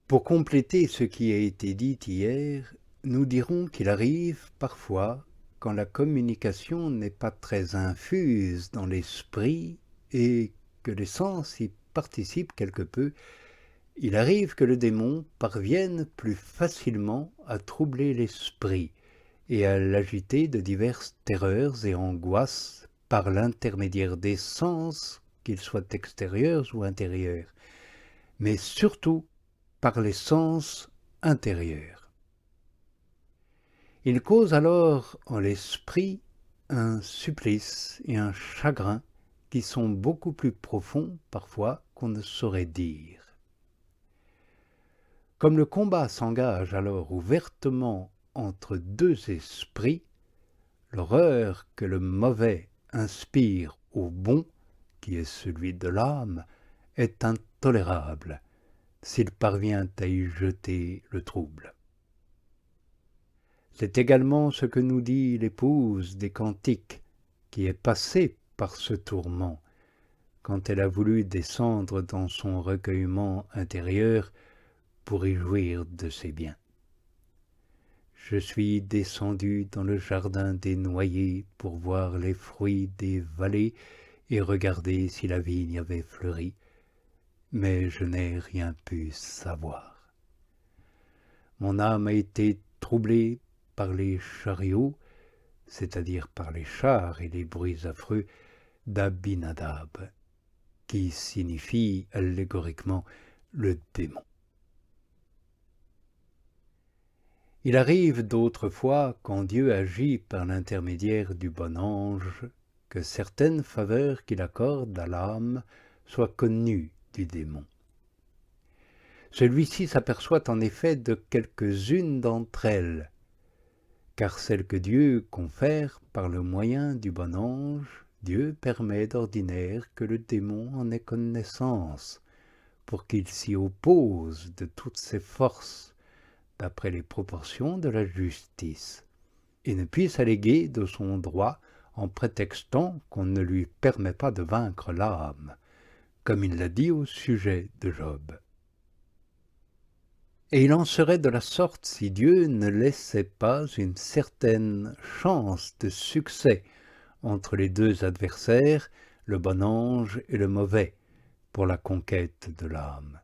Pour compléter ce qui a été dit hier, nous dirons qu'il arrive parfois, quand la communication n'est pas très infuse dans l'esprit et que les sens y participent quelque peu, il arrive que le démon parvienne plus facilement à troubler l'esprit et à l'agiter de diverses terreurs et angoisses par l'intermédiaire des sens, qu'ils soient extérieurs ou intérieurs, mais surtout par les sens intérieurs. Il cause alors en l'esprit un supplice et un chagrin qui sont beaucoup plus profonds parfois qu'on ne saurait dire. Comme le combat s'engage alors ouvertement entre deux esprits, l'horreur que le mauvais inspire au bon, qui est celui de l'âme, est intolérable s'il parvient à y jeter le trouble. C'est également ce que nous dit l'épouse des Cantiques, qui est passée par ce tourment, quand elle a voulu descendre dans son recueillement intérieur pour y jouir de ses biens. Je suis descendu dans le jardin des noyers pour voir les fruits des vallées et regarder si la vigne avait fleuri, mais je n'ai rien pu savoir. Mon âme a été troublée par les chariots, c'est-à-dire par les chars et les bruits affreux d'Abinadab, qui signifie allégoriquement le démon. Il arrive d'autres fois, quand Dieu agit par l'intermédiaire du bon ange, que certaines faveurs qu'il accorde à l'âme soient connues du démon. Celui-ci s'aperçoit en effet de quelques-unes d'entre elles, car celles que Dieu confère par le moyen du bon ange, Dieu permet d'ordinaire que le démon en ait connaissance, pour qu'il s'y oppose de toutes ses forces, d'après les proportions de la justice, et ne puisse alléguer de son droit en prétextant qu'on ne lui permet pas de vaincre l'âme, comme il l'a dit au sujet de Job. Et il en serait de la sorte si Dieu ne laissait pas une certaine chance de succès entre les deux adversaires, le bon ange et le mauvais, pour la conquête de l'âme.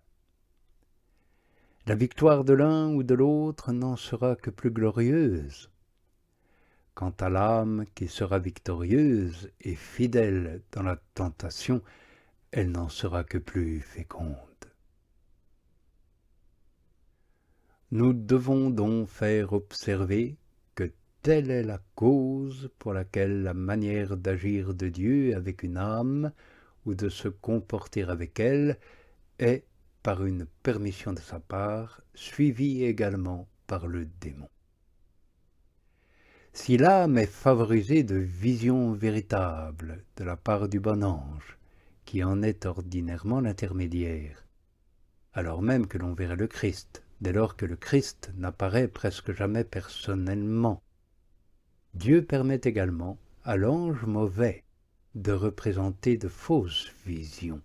La victoire de l'un ou de l'autre n'en sera que plus glorieuse. Quant à l'âme qui sera victorieuse et fidèle dans la tentation, elle n'en sera que plus féconde. Nous devons donc faire observer que telle est la cause pour laquelle la manière d'agir de Dieu avec une âme ou de se comporter avec elle est, par une permission de sa part, suivie également par le démon. Si l'âme est favorisée de visions véritables de la part du bon ange, qui en est ordinairement l'intermédiaire, alors même que l'on verrait le Christ, dès lors que le Christ n'apparaît presque jamais personnellement, Dieu permet également à l'ange mauvais de représenter de fausses visions.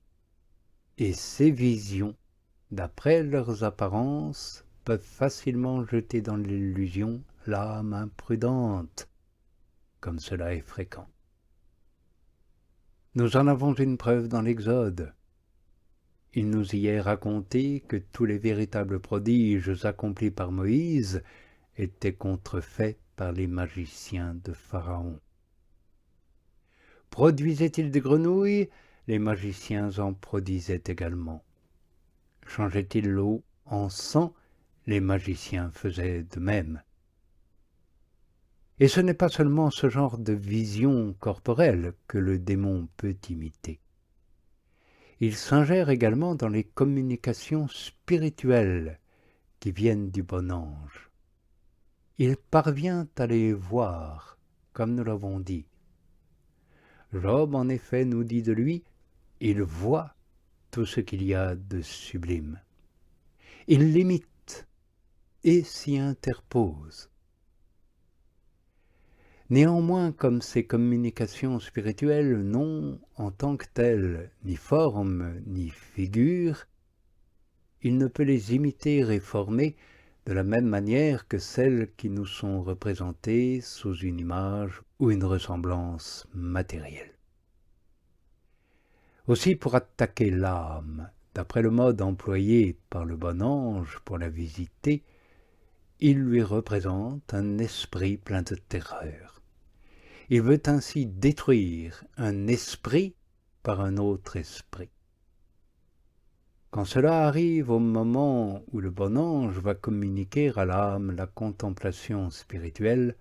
Et ces visions, d'après leurs apparences, peuvent facilement jeter dans l'illusion l'âme imprudente, comme cela est fréquent. Nous en avons une preuve dans l'Exode. Il nous y est raconté que tous les véritables prodiges accomplis par Moïse étaient contrefaits par les magiciens de Pharaon. Produisaient-ils des grenouilles? Les magiciens en produisaient également. Changeait-il l'eau en sang? Les magiciens faisaient de même. Et ce n'est pas seulement ce genre de vision corporelle que le démon peut imiter. Il s'ingère également dans les communications spirituelles qui viennent du bon ange. Il parvient à les voir, comme nous l'avons dit. Job, en effet, nous dit de lui, il voit tout ce qu'il y a de sublime. Il l'imite et s'y interpose. Néanmoins, comme ces communications spirituelles n'ont, en tant que telles, ni forme ni figure, il ne peut les imiter et former de la même manière que celles qui nous sont représentées sous une image ou une ressemblance matérielle. Aussi, pour attaquer l'âme, d'après le mode employé par le bon ange pour la visiter, il lui représente un esprit plein de terreur. Il veut ainsi détruire un esprit par un autre esprit. Quand cela arrive au moment où le bon ange va communiquer à l'âme la contemplation spirituelle,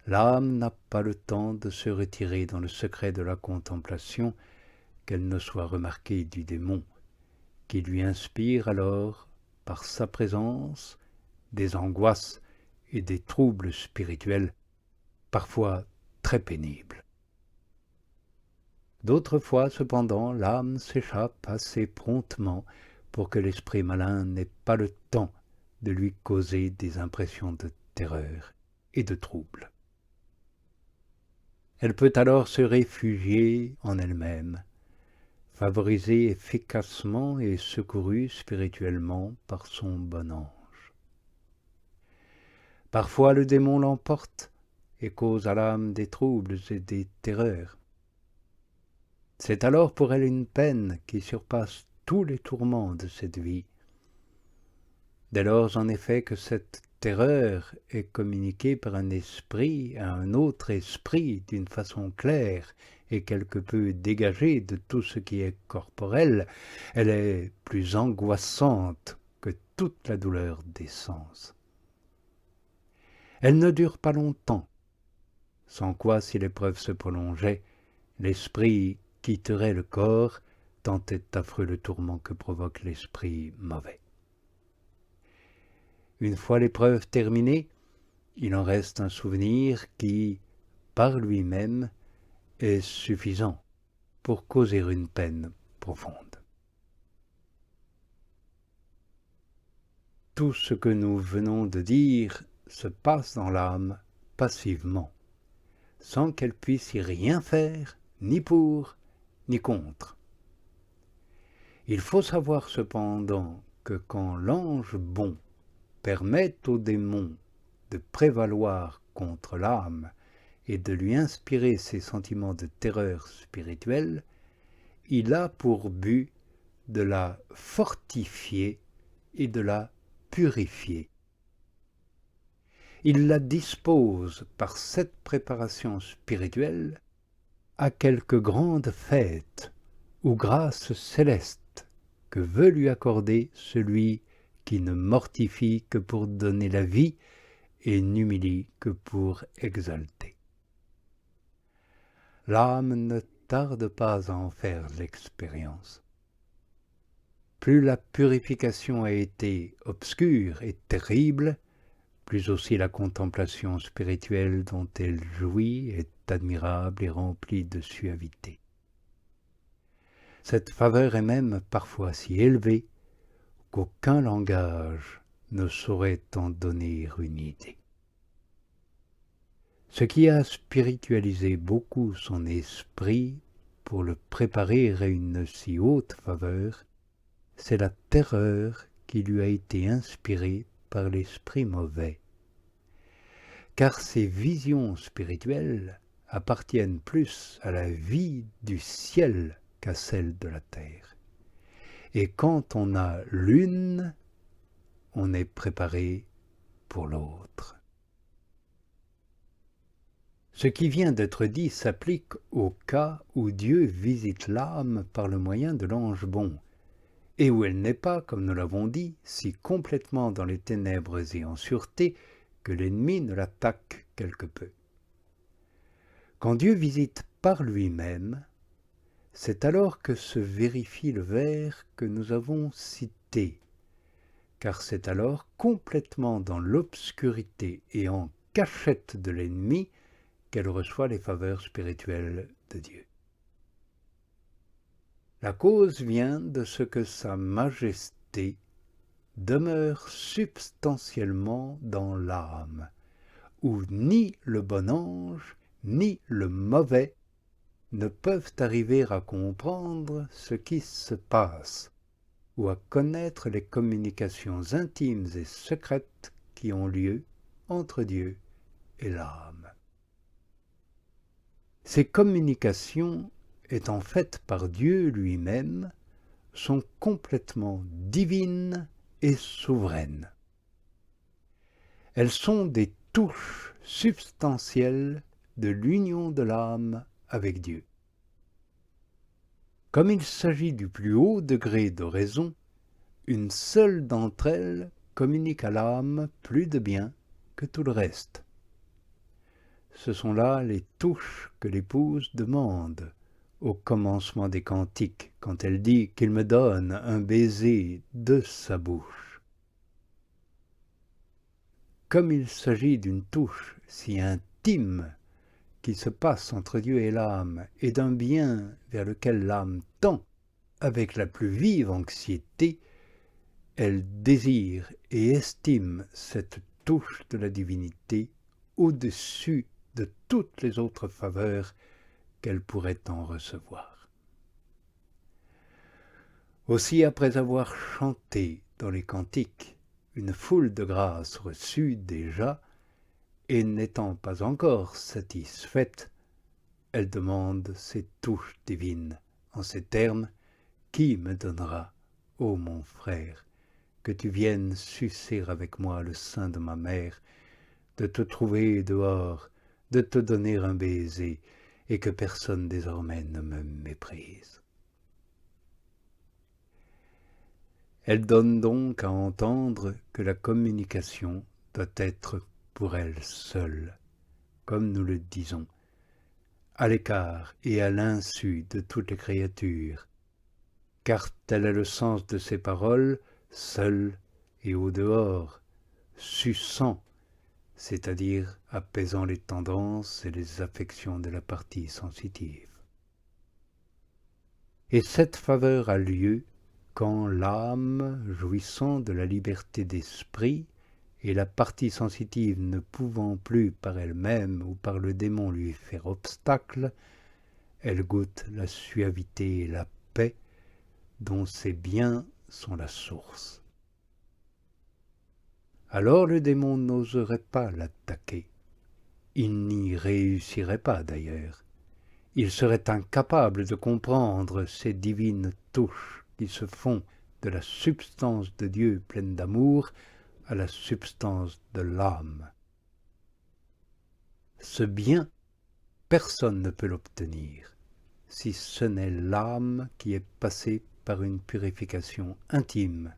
l'âme n'a pas le temps de se retirer dans le secret de la contemplation, qu'elle ne soit remarquée du démon, qui lui inspire alors, par sa présence, des angoisses et des troubles spirituels, parfois très pénibles. D'autres fois, cependant, l'âme s'échappe assez promptement pour que l'esprit malin n'ait pas le temps de lui causer des impressions de terreur et de trouble. Elle peut alors se réfugier en elle-même, favorisée efficacement et secourue spirituellement par son bon ange. Parfois le démon l'emporte et cause à l'âme des troubles et des terreurs. C'est alors pour elle une peine qui surpasse tous les tourments de cette vie. Dès lors, en effet, que cette terreur est communiquée par un esprit à un autre esprit d'une façon claire et quelque peu dégagée de tout ce qui est corporel, elle est plus angoissante que toute la douleur des sens. Elle ne dure pas longtemps, sans quoi, si l'épreuve se prolongeait, l'esprit quitterait le corps, tant est affreux le tourment que provoque l'esprit mauvais. Une fois l'épreuve terminée, il en reste un souvenir qui, par lui-même, est suffisant pour causer une peine profonde. Tout ce que nous venons de dire se passe dans l'âme passivement, sans qu'elle puisse y rien faire, ni pour, ni contre. Il faut savoir cependant que quand l'ange bon permet au démon de prévaloir contre l'âme et de lui inspirer ces sentiments de terreur spirituelle, il a pour but de la fortifier et de la purifier. Il la dispose par cette préparation spirituelle à quelque grande fête ou grâce céleste que veut lui accorder celui qui ne mortifie que pour donner la vie et n'humilie que pour exalter. L'âme ne tarde pas à en faire l'expérience. Plus la purification a été obscure et terrible, plus aussi la contemplation spirituelle dont elle jouit est admirable et remplie de suavité. Cette faveur est même parfois si élevée qu'aucun langage ne saurait en donner une idée. Ce qui a spiritualisé beaucoup son esprit pour le préparer à une si haute faveur, c'est la terreur qui lui a été inspirée par l'esprit mauvais. Car ces visions spirituelles appartiennent plus à la vie du ciel qu'à celle de la terre. Et quand on a l'une, on est préparé pour l'autre. Ce qui vient d'être dit s'applique au cas où Dieu visite l'âme par le moyen de l'ange bon, et où elle n'est pas, comme nous l'avons dit, si complètement dans les ténèbres et en sûreté que l'ennemi ne l'attaque quelque peu. Quand Dieu visite par lui-même, c'est alors que se vérifie le vers que nous avons cité, car c'est alors complètement dans l'obscurité et en cachette de l'ennemi qu'elle reçoit les faveurs spirituelles de Dieu. La cause vient de ce que Sa Majesté demeure substantiellement dans l'âme, où ni le bon ange ni le mauvais ne peuvent arriver à comprendre ce qui se passe, ou à connaître les communications intimes et secrètes qui ont lieu entre Dieu et l'âme. Ces communications, étant faites par Dieu lui-même, sont complètement divines et souveraines. Elles sont des touches substantielles de l'union de l'âme avec Dieu. Comme il s'agit du plus haut degré de raison, une seule d'entre elles communique à l'âme plus de bien que tout le reste. Ce sont là les touches que l'épouse demande au commencement des cantiques, quand elle dit qu'il me donne un baiser de sa bouche. Comme il s'agit d'une touche si intime qui se passe entre Dieu et l'âme, et d'un bien vers lequel l'âme tend avec la plus vive anxiété, elle désire et estime cette touche de la divinité au-dessus de toutes les autres faveurs qu'elle pourrait en recevoir. Aussi, après avoir chanté dans les cantiques une foule de grâces reçues déjà, et n'étant pas encore satisfaite, elle demande ces touches divines en ces termes: « Qui me donnera, ô mon frère, que tu viennes sucer avec moi le sein de ma mère, de te trouver dehors, de te donner un baiser, et que personne désormais ne me méprise. » Elle donne donc à entendre que la communication doit être pour elle seule, comme nous le disons, à l'écart et à l'insu de toutes les créatures, car tel est le sens de ces paroles, seule et au dehors, suçant, c'est-à-dire apaisant les tendances et les affections de la partie sensitive. Et cette faveur a lieu quand l'âme, jouissant de la liberté d'esprit, et la partie sensitive ne pouvant plus par elle-même ou par le démon lui faire obstacle, elle goûte la suavité et la paix dont ces biens sont la source. Alors le démon n'oserait pas l'attaquer. Il n'y réussirait pas d'ailleurs. Il serait incapable de comprendre ces divines touches qui se font de la substance de Dieu pleine d'amour à la substance de l'âme. Ce bien, personne ne peut l'obtenir, si ce n'est l'âme qui est passée par une purification intime,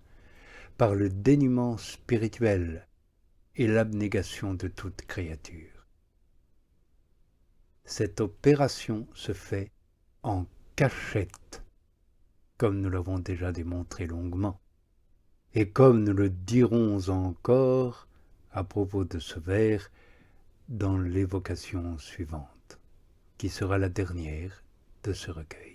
par le dénuement spirituel et l'abnégation de toute créature. Cette opération se fait en cachette, comme nous l'avons déjà démontré longuement, et comme nous le dirons encore à propos de ce vers dans l'évocation suivante, qui sera la dernière de ce recueil.